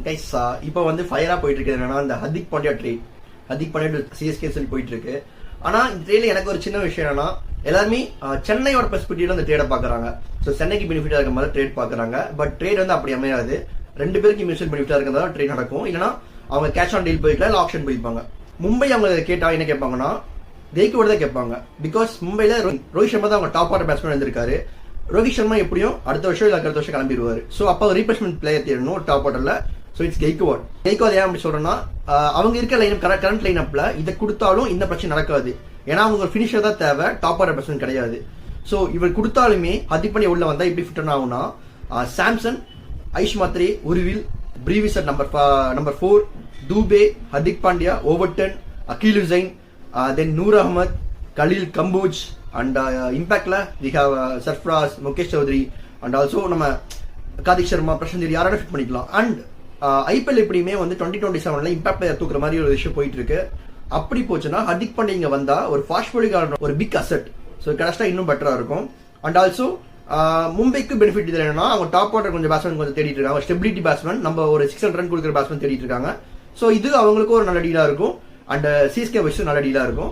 Guys இப்போ வந்து ஃபயரா போயிட்டு இருக்கு என்னன்னா அந்த ஹர்திக் பாண்டியா ட்ரேட். ஹர்திக் பாண்டியா சிஎஸ்கே சொல்லி போயிட்டு இருக்கு. ஆனா இந்த ட்ரேட்ல எனக்கு ஒரு சின்ன விஷயம் என்னன்னா எல்லாருமே சென்னையோட பெர்ஸ்பெக்டிவ்ல அந்த ட்ரேட பாக்குறாங்க. ஸோ சென்னைக்கு பெனிஃபிட்டா இருக்க மாதிரி ட்ரேட் பாக்குறாங்க. பட் ட்ரேட் வந்து அப்படி அமையாது. ரெண்டு பேருக்கு மியூச்சுவல் பெனிஃபிட்டா இருக்கிறதா ட்ரேட் நடக்கும். இல்லைன்னா அவங்க கேஷ் ஆன் டீல் போய்க்கலாம், இல்லை ஆப்ஷன் போயிருப்பாங்க. மும்பை அவங்க கேட்டா என்ன கேட்பாங்கன்னா கெய்க்வாட் தான் கேட்பாங்க. பிகாஸ் மும்பைல ரோஹித் சர்மா தான் அவங்க டாப் ஆர்டர் பேட்ஸ்மேன் இருந்திருக்காரு. ரோஹித் சர்மா எப்படியும் அடுத்த வருஷம் இல்லை அடுத்த வருஷம் கிளம்பிடுவாரு. ஸோ அப்போ ரீப்ளேஸ்மெண்ட் பிளேயர் தேடணும் டாப் ஆர்டர்ல. So it's Gaikwad. கெய்க்வாட் ஏன் அப்படி சொல்றேன்னா அவங்க இருக்க லைன் கரண்ட் லைன் அப்ல இதை கொடுத்தாலும் இந்த பிரச்சனை நடக்காது. ஏன்னா அவங்க ஃபினிஷர் தான் தேவை, டாப் ஆர்டர் பேட்ஸ்மேன் கிடையாது. ஸோ இவர் கொடுத்தாலுமே ஹர்திக் பாண்டியா உள்ள வந்தா எப்படி ஃபிட் ஆகும்னா Samson, Ayush Mhatre, Urvil, Brevis at number 4, Dube, Hardik Pandya, Overton, Akeal Hosein, then Noor Ahmad, Khaleel Kamboj and இம்பாக்ட்ல we have Sarfaraz, Mukesh Choudhary and also நம்ம கார்த்திக் சர்மா, பிரசந்த் யாரோட ஃபிட் பண்ணிக்கலாம். அண்ட் ஐபிஎல் எப்படியுமே வந்து 2027 இம்பாக்ட் பிளேயர் தூக்குற மாதிரி ஒரு விஷயம் போயிட்டு இருக்கு. அப்படி போச்சுன்னா ஹர்திக் பாண்டியா இங்க வந்தா ஒரு ஃபாஸ்ட் பவுலிங் ஒரு பிக் அசெட். ஸோ கரெக்டா இன்னும் பெட்டரா இருக்கும். அண்ட் ஆல்சோ மும்பைக்கு பெனிஃபிட் இது என்னன்னா அவங்க டாப் ஆர்டர் கொஞ்சம் பேட்ஸ்மேன் கொஞ்சம் தேடிட்டு இருக்காங்க. ஸ்டெபிலிட்டி பேட்ஸ்மேன், நம்ம ஒரு 600 ரன் கொடுக்குற பேட்ஸ்மேன் தேடிட்டு இருக்காங்க. ஸோ இது அவங்களுக்கும் ஒரு நல்ல டீலா இருக்கும். அண்ட் சிஎஸ்கே வச்சு நல்ல டீலா இருக்கும்.